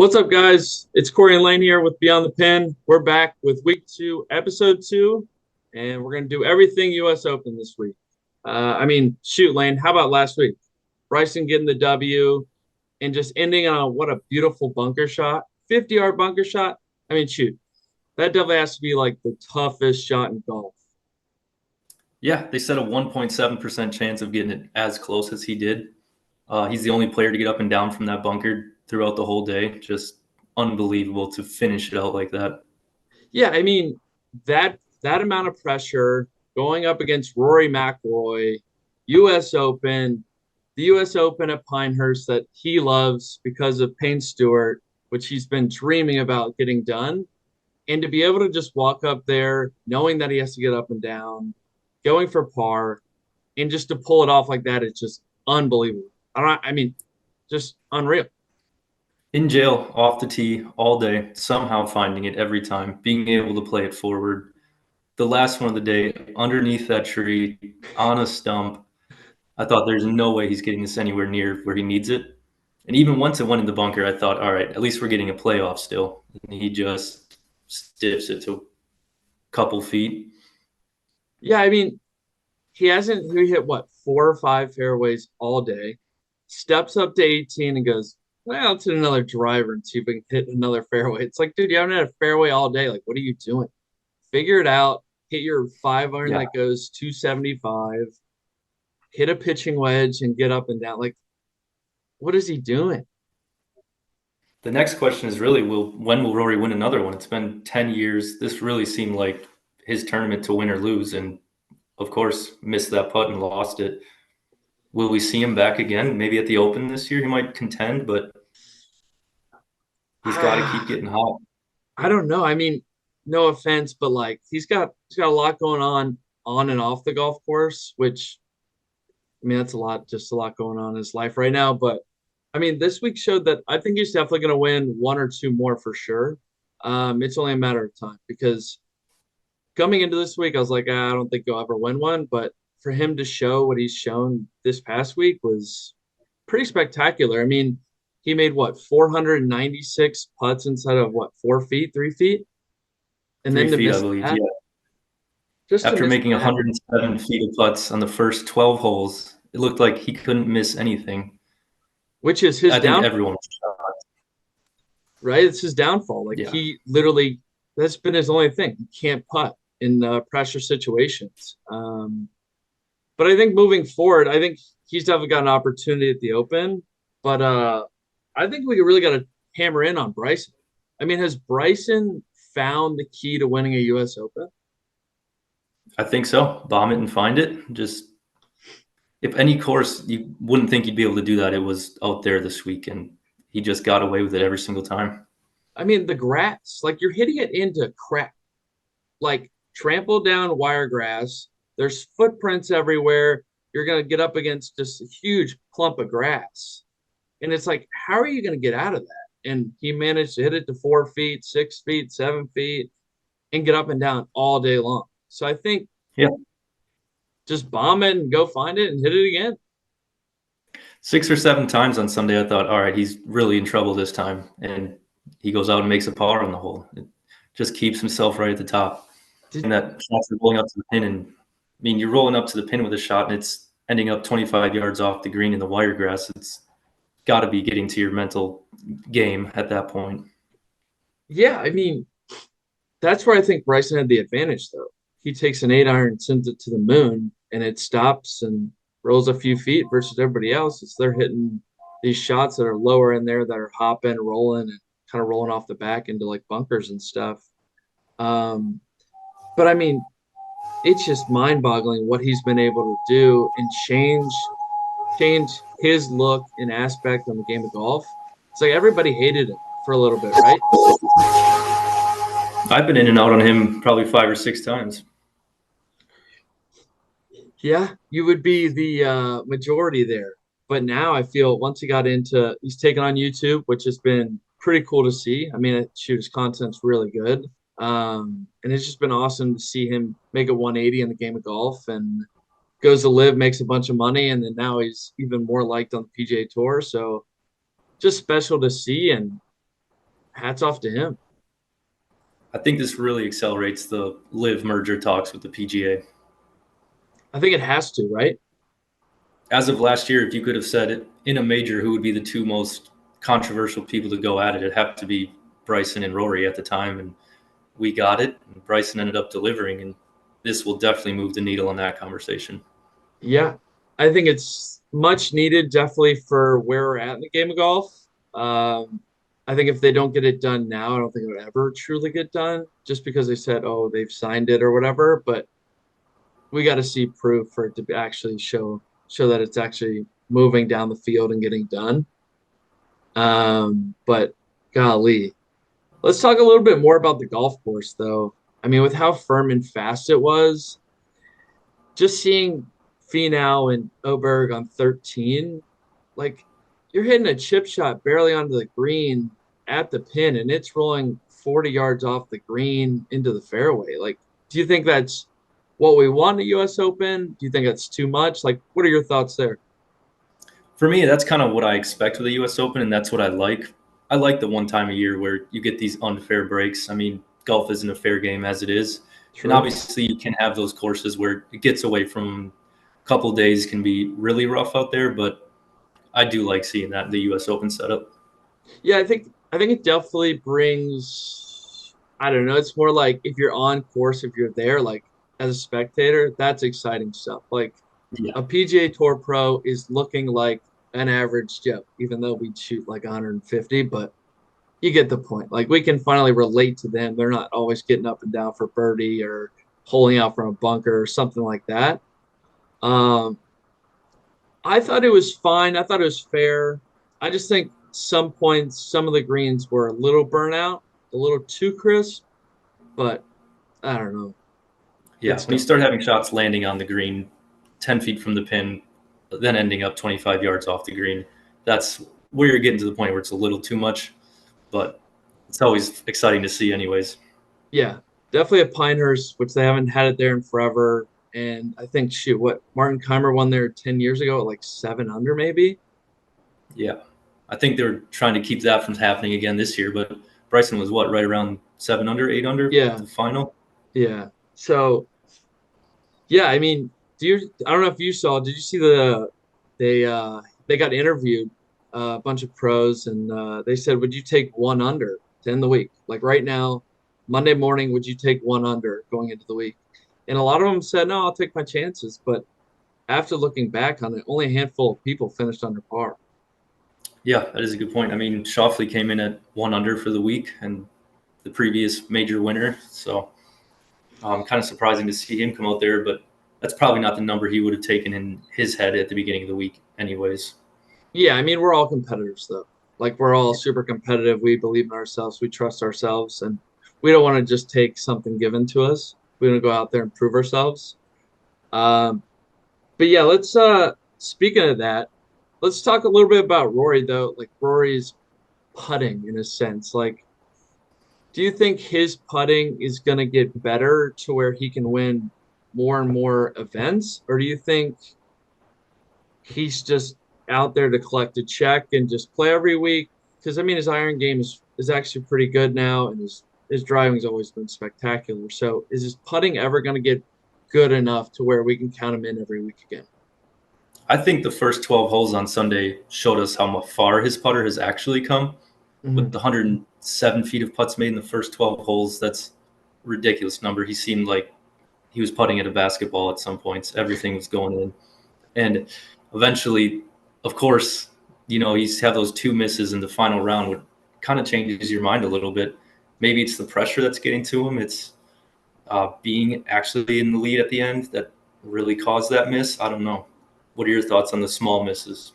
What's up, guys? It's Corey and Lane here with Beyond the Pin. We're back with week 2, episode 2, and we're going to do everything U.S. Open this week. Shoot, Lane, how about last week? Bryson getting the W and just ending on what a beautiful bunker shot, 50-yard bunker shot. Shoot, that definitely has to be like the toughest shot in golf. Yeah, they said a 1.7% chance of getting it as close as he did. He's the only player to get up and down from that bunker throughout the whole day. Just unbelievable to finish it out like that. Yeah, that amount of pressure going up against Rory McIlroy, U.S. Open, the U.S. Open at Pinehurst that he loves because of Payne Stewart, which he's been dreaming about getting done. And to be able to just walk up there, knowing that he has to get up and down, going for par, and just to pull it off like that, it's just unbelievable. Just unreal. In jail, off the tee, all day, somehow finding it every time, being able to play it forward. The last one of the day, underneath that tree, on a stump. I thought there's no way he's getting this anywhere near where he needs it. And even once it went in the bunker, I thought, all right, at least we're getting a playoff still. And he just stiffs it to a couple feet. Yeah, he hit what, 4 or 5 fairways all day, steps up to 18 and goes, well, let's hit another driver and see if we can hit another fairway. It's like, dude, you haven't had a fairway all day. Like, what are you doing? Figure it out. Hit your 5-iron that goes 275. Hit a pitching wedge and get up and down. Like, what is he doing? The next question is really, when will Rory win another one? It's been 10 years. This really seemed like his tournament to win or lose, and of course, missed that putt and lost it. Will we see him back again? Maybe at the Open this year he might contend, but he's got to keep getting hot. I don't know. No offense, but like he's got a lot going on and off the golf course, which that's a lot going on in his life right now. But this week showed that I think he's definitely going to win one or two more for sure. It's only a matter of time because coming into this week, I was like, I don't think he'll ever win one. But for him to show what he's shown this past week was pretty spectacular. He made 496 putts inside of 4 feet, 3 feet, and 3 then to feet, I miss believe. that, Yeah. just to After miss making that. 107 feet of putts on the first 12 holes, it looked like he couldn't miss anything. Which is his I think downfall. everyone was shocked. Right? It's his downfall. Like he literally, that's been his only thing. He can't putt in pressure situations. But I think moving forward, I think he's definitely got an opportunity at the Open. But I think we really got to hammer in on Bryson. Has Bryson found the key to winning a U.S. Open? I think so. Bomb it and find it. Just if any course you wouldn't think you'd be able to do that, it was out there this week, and he just got away with it every single time. The grass, like you're hitting it into crap, like trampled down wiregrass. There's footprints everywhere. You're going to get up against just a huge clump of grass. And it's like, how are you going to get out of that? And he managed to hit it to 4 feet, 6 feet, 7 feet, and get up and down all day long. So I think just bomb it and go find it and hit it again. 6 or 7 times on Sunday, I thought, all right, he's really in trouble this time. And he goes out and makes a par on the hole. It just keeps himself right at the top. And that shot's rolling up to the pin. And you're rolling up to the pin with a shot, and it's ending up 25 yards off the green in the wiregrass. It's got to be getting to your mental game at that point. Yeah, that's where I think Bryson had the advantage, though. He takes an 8-iron, sends it to the moon, and it stops and rolls a few feet versus everybody else. They're hitting these shots that are lower in there that are hopping, rolling, and kind of rolling off the back into like bunkers and stuff. But it's just mind-boggling what he's been able to do and change his look and aspect on the game of golf. It's like everybody hated him for a little bit, right? I've been in and out on him probably 5 or 6 times. Yeah, you would be the majority there. But now I feel once he's taken on YouTube, which has been pretty cool to see. His content's really good. And it's just been awesome to see him make a 180 in the game of golf and goes to live, makes a bunch of money, and then now he's even more liked on the PGA Tour. So just special to see. And hats off to him. I think this really accelerates the live merger talks with the PGA. I think it has to, right? As of last year, if you could have said it in a major, who would be the two most controversial people to go at it, it'd have to be Bryson and Rory at the time. And we got it. And Bryson ended up delivering. And this will definitely move the needle in that conversation. Yeah, I think it's much needed, definitely for where we're at in the game of golf. Um, I think if they don't get it done now, I don't think it would ever truly get done just because they said, oh, they've signed it or whatever. But we got to see proof for it to actually show that it's actually moving down the field and getting done. But golly, let's talk a little bit more about the golf course, though. I mean, with how firm and fast it was, just seeing Finau and Oberg on 13, like you're hitting a chip shot barely onto the green at the pin, and it's rolling 40 yards off the green into the fairway. Like, do you think that's what we want at US Open? Do you think that's too much? Like, what are your thoughts there? For me, that's kind of what I expect with the U.S. Open, and that's what I like. I like the one time a year where you get these unfair breaks. I mean, golf isn't a fair game as it is, and True. obviously you can have those courses where it gets away from a couple of days can be really rough out there. But I do like seeing that in the U.S. Open setup. Yeah, I think it definitely brings I don't know, it's more like if you're on course, if you're there, like as a spectator, that's exciting stuff. Like Yeah, a PGA Tour pro is looking like an average Joe, even though we shoot like 150, but you get the point. Like we can finally relate to them. They're not always getting up and down for birdie or holding out from a bunker or something like that. Um, I thought it was fine. I thought it was fair. I just think some points, some of the greens were a little burnout, a little too crisp, but I don't know. Good yeah. When you stuff. start having shots landing on the green, 10 feet from the pin, then ending up 25 yards off the green, that's where you're getting to the point where it's a little too much. But it's always exciting to see, anyways. Yeah, definitely a Pinehurst, which they haven't had it there in forever. And I think, shoot, what Martin Keimer won there 10 years ago at like 7 under, maybe? Yeah. I think they're trying to keep that from happening again this year, but Bryson was what, right around 7 under, 8 under at Yeah, the final? yeah. So, yeah, I mean, I don't know if you saw, did you see they got interviewed, a bunch of pros, and they said, would you take 1 under to end the week? Like right now, Monday morning, would you take 1 under going into the week? And a lot of them said, no, I'll take my chances. But after looking back on it, only a handful of people finished under par. Yeah, that is a good point. I mean, Shoffley came in at 1 under for the week and the previous major winner. So kind of surprising to see him come out there, but that's probably not the number he would have taken in his head at the beginning of the week, anyways. Yeah, I mean, we're all competitors, though. Like, we're all super competitive. We believe in ourselves. We trust ourselves. And we don't want to just take something given to us. We want to go out there and prove ourselves. Um, but yeah, speaking of that, let's talk a little bit about Rory, though. Like, Rory's putting, in a sense. Like, do you think his putting is going to get better to where he can win more and more events? Or do you think he's just out there to collect a check and just play every week? Because I mean, his iron game is actually pretty good now, and his driving's always been spectacular. So, is his putting ever going to get good enough to where we can count him in every week again? I think the first 12 holes on Sunday showed us how far his putter has actually come. With Mhm. the 107 feet of putts made in the first 12 holes, that's a ridiculous number. He seemed like he was putting at a basketball at some points. Everything was going in. And eventually, of course, he's had those two misses in the final round, which kind of changes your mind a little bit. Maybe it's the pressure that's getting to him. It's being actually in the lead at the end that really caused that miss. I don't know. What are your thoughts on the small misses?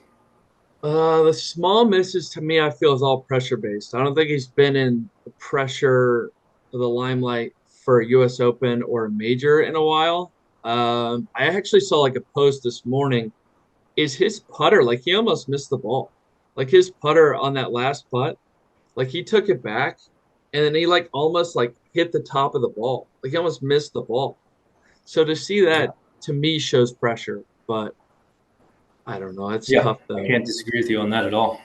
The small misses to me, I feel is all pressure based. I don't think he's been in the pressure of the limelight for a U.S. Open or a major in a while. I actually saw like a post this morning. Is his putter like he almost missed the ball? Like his putter on that last putt, like he took it back and then he like almost like hit the top of the ball. Like he almost missed the ball. So to see Yeah. that to me shows pressure, but I don't know. It's Yeah, tough I though. can't disagree with you on that at all.